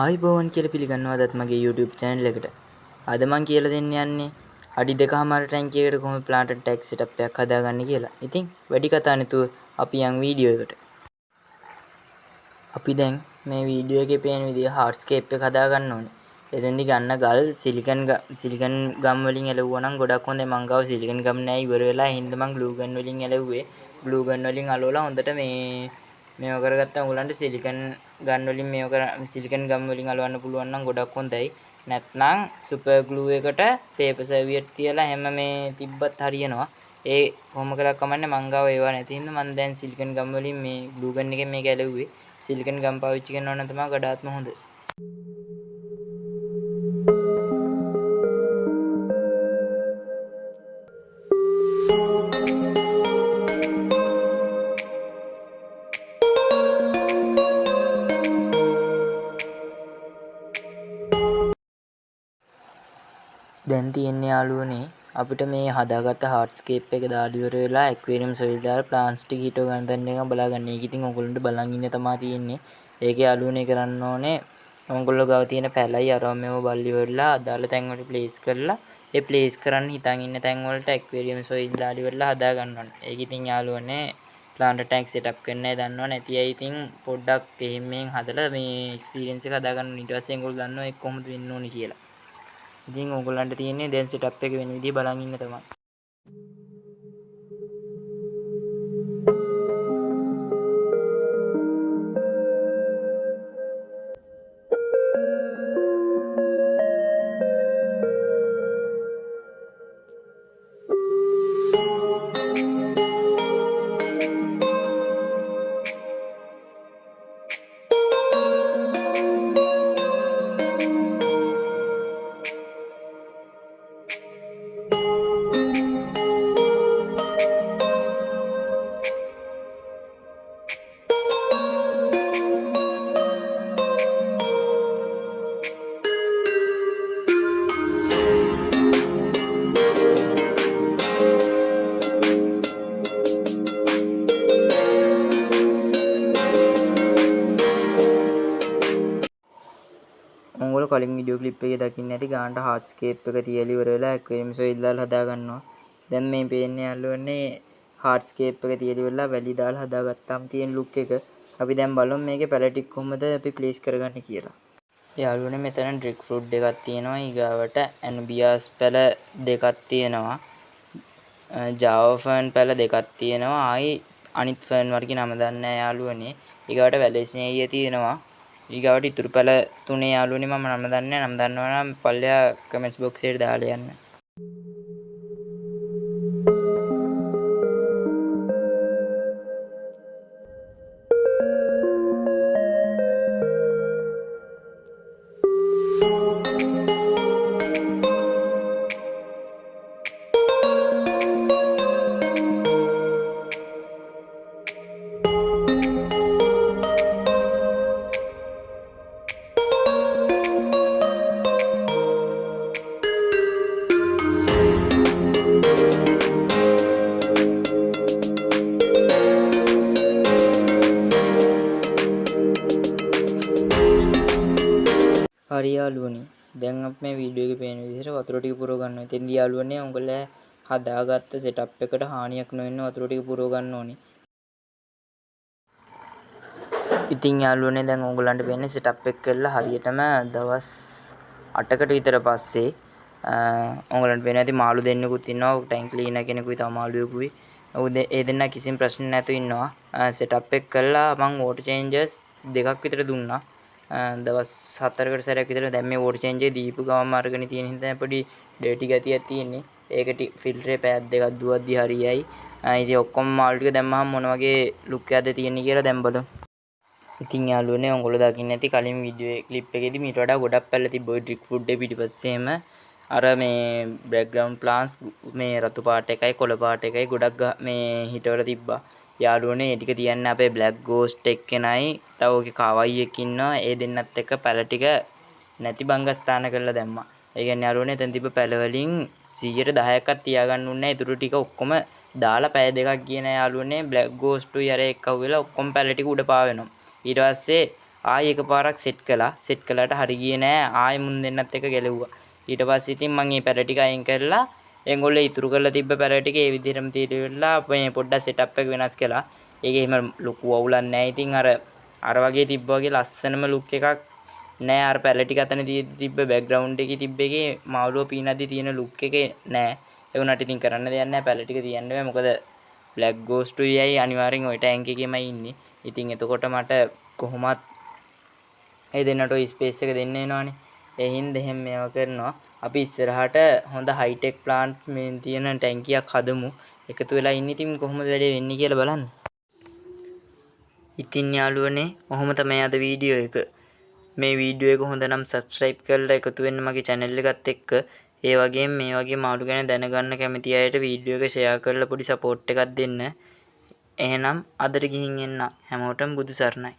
ආයිබෝවන් කියලා පිළිගන්නවාදත් මගේ YouTube channel එකට. අද මම කියලා දෙන්න යන්නේ අඩි 2කමාර ටැංකිය එකකට කොහොමද planted tag setup එකක් හදාගන්නේ කියලා. ඉතින් වැඩි කතා නැතුව අපි යන් වීඩියෝ එකට. අපි දැන් මේ වීඩියෝ එකේ පේන විදිහ hardscape එක හදා ගන්න ඕනේ. එතෙන්දි ගන්න ගල් සිලිකන් ගම් වලින් එලවුවා නම් ගොඩක් හොඳයි. මං ගාව සිලිකන් ගම් නැහැ ඉවර වෙලා. හින්දා මං glue gun වලින් එලවුවේ. glue gun වලින් අලවලා හොඳට මේව කරගත්තා. උගලන්ට සිලිකන් සිලිකන් ගම් වලින් අලවන්න පුළුවන් නම් ගොඩක් හොඳයි. නැත්නම් සුපර් ග්ලූ එකට පේපර් සර්වියට් තියලා හැම මේ තිබ්බත් හරියනවා. ඒ කොහොම කළා කමන්නේ මං ගාව ඒවා නැති හින්දා මං දැන් සිලිකන් ගම් වලින් මේ glue gun එකෙන් මේක ඇලවුවේ. සිලිකන් ගම් පාවිච්චි කරනවා නම් තමයි ගොඩාත්ම හොඳ. දැන් තියෙන්නේ යාළුවනේ අපිට මේ හදාගත්ත hardscape එක දාලා ඉවර වෙලා aquarium soil දාලා plants ටික හිටව ගන්න තැන එක බලාගන්න. ඒක ඉතින් ඔයගොල්ලන්ට බලන් ඉන්න තමයි තියෙන්නේ. ඒක යාළුවනේ කරන්න ඕනේ. ඔයගොල්ලෝ ගාව තියෙන පැලයි අරම මේව බල්ලි වලලා අදාළ තැන් වලට ප්ලේස් කරලා ඒ ප්ලේස් කරන්න හිතන් ඉන්න තැන් වලට aquarium soil දාලා ඉවරලා හදා ගන්න ඕනේ. ඒක ඉතින් යාළුවනේ planter tank setup කරන්නයි දන්නව නැති අය ඉතින් පොඩ්ඩක් එහෙම හදලා මේ experience එක හදා ගන්න. ඊට පස්සේ ඔයගොල්ලෝ දන්නවා ඒක කොහොමද වෙන්න ඕනේ කියලා. ඉතින් ඕගොල්ලන්ට තියෙන්නේ දැන් setup එක වෙන විදිහ බලන් ඉන්න තමයි. ඔයගොල්ලෝ කලින් වීඩියෝ ක්ලිප් එකේ දකින්න ඇති ගානට hardscape එක තියලා ඉවර වෙලා aquarium soil දාලා හදා ගන්නවා. දැන් මේ පේන්නේ යාළුවනේ hardscape එක තියලා ඉවරලා වැලි දාලා හදාගත්තාම තියෙන look එක. අපි දැන් බලමු මේකේ පැල ටික කොහොමද අපි ප්ලේස් කරගන්නේ කියලා. යාළුවනේ මෙතන ඩ්‍රැග් ෆ්‍රූට් දෙකක් තියෙනවා. ඊගාවට ඇනුබියාස් පැල දෙකක් තියෙනවා. ජාවා ෆර්න් පැල දෙකක් තියෙනවා. ආයි අනිත් ෆර්න් වර්ගේ නම දන්නේ නැහැ යාළුවනේ. ඊගාවට වැලේසිනියා තියෙනවා. ඊගාවට ඉතුරු පැල තුනේ යාළුවනේ මම නම දන්නේ නැහැ. නම දන්නවා නම් පල්ලෙහා කමෙන්ට්ස් බොක්ස් එකට දාලා යන්න. හරි යාළුවනේ දැන් අපි මේ වීඩියෝ එකේ පේන විදිහට වතුර ටික පුරව ගන්නවා. ඉතින් යාළුවනේ උඹලා හදාගත්ත සෙටප් එකට හානියක් නොවෙන්න වතුර ටික පුරව ගන්න ඕනේ. ඉතින් යාළුවනේ දැන් ඕගොල්ලන්ට වෙන්නේ සෙටප් එක කරලා හරියටම දවස් 8කට විතර පස්සේ ඕගොල්ලන්ට වෙන්නේ නැති මාළු දෙන්නෙකුත් ඉන්නවා. ටැංක් ක්ලීනර් කෙනෙකුයි තව මාළුවෙකුයි. ඒ දෙන්නා කිසිම ප්‍රශ්න නැතුව ඉන්නවා. සෙටප් එක කළා මම වෝටර් චේන්ජර්ස් දෙකක් විතර දුන්නා. දවස් 4කට සැරයක් විතර දැන් මේ වෝටර් චේන්ජ් එක දීපු ගමන් අරගෙන තියෙන හින්දා පොඩි ඩර්ටි ගතියක් තියෙන්නේ. ඒකට ෆිල්ටරේ පැයක් දෙකක් දුවද්දි හරියයි. ඉතින් ඔක්කොම මාළු ටික දැම්මහම මොන වගේ ලුක් එකක්ද තියෙන්නේ කියලා දැන් බලමු. ඉතින් යාළුවනේ ඔයගොල්ලෝ දකින්න ඇති කලින් වීඩියෝ ක්ලිප් එකේදී මීට වඩා ගොඩක් පැල්ල තිබ්බ ඩ්‍රික් ෆුඩ් එක පිටිපස්සේම අර මේ බෑග්ග්‍රවුන්ඩ් ප්ලාන්ට්ස් මේ රතු පාට එකයි කොළ පාට එකයි ගොඩක් මේ හිටවල තිබ්බා. යාළුවනේ ඒ ටික තියන්නේ අපේ බ්ලැක් ගෝස්ට් එක්කෙනයි තව ඔකේ කවයි එකක් ඉන්නවා. ඒ දෙන්නත් එක්ක පැල ටික නැති බංගස්ථාන කරලා දැම්මා. ඒ කියන්නේ යාළුවනේ එතන තිබ්බ පැල වලින් 110ක්වත් තියාගන්න උන්නේ නැහැ. ඊටු ටික ඔක්කොම දාලා පැය දෙකක් ගියන යාළුවනේ බ්ලැක් ගෝස්ට්ුයි අර එක්කව වෙලා ඔක්කොම පැල ටික උඩ පාවෙනවා. ඊට පස්සේ ආයෙ එකපාරක් සෙට් කළා. සෙට් කළාට හරි ගියේ නෑ. ආයෙ මුන් දෙන්නත් එක ගැලෙව්වා. ඊට පස්සේ ඉතින් මම මේ පැල ටික අයින් කරලා ඒගොල්ලෝ ඉතුරු කරලා තිබ්බ පැල ටික ඒ විදිහටම තියලා මේ පොඩ්ඩක් සෙටප් එක වෙනස් කළා. ඒකේ එහෙම ලොකු අවුලක් නෑ. ඉතින් අර වගේ තිබ්බ වගේ ලස්සනම ලුක් එකක් නෑ. අර පැල ටික අතන තිබ්බ බෑග්ග්‍රවුන්ඩ් එකේ තිබ්බ එකේ මාළුව පීනද්දි තියෙන ලුක් එකේ නෑ. ඒ වුණාට ඉතින් කරන්න දෙයක් නෑ. පැල ටික තියන්න බෑ. මොකද බ්ලැක් ගෝස්ට් උයයි අනිවාර්යෙන් ওই ටැංක් එකේමයි ඉන්නේ. ඉතින් එතකොට මට කොහොමත් ඒ දෙන්නට ඔය ස්පේස් එක දෙන්න වෙනවනේ. ඒ හින්දා එහෙම මේවා කරනවා. අපි ඉස්සරහට හොඳ හයිටෙක් ප්ලාන්ට් මේ තියෙන ටැංකියක් හදමු. එකතු වෙලා ඉන්න ඉතින් කොහොමද වැඩේ වෙන්නේ කියලා බලන්න. ඉතින් යාළුවනේ ඔහොම තමයි අද වීඩියෝ එක. මේ වීඩියෝ එක හොඳ නම් subscribe කරලා එකතු වෙන්න මගේ channel එකත් එක්ක. ඒ වගේම මේ වගේ මාළු ගැන දැනගන්න කැමති අයට වීඩියෝ එක share කරලා පොඩි support එකක් දෙන්න. එහෙනම් අදට ගිහින් එන්න. හැමෝටම බුදු සරණයි.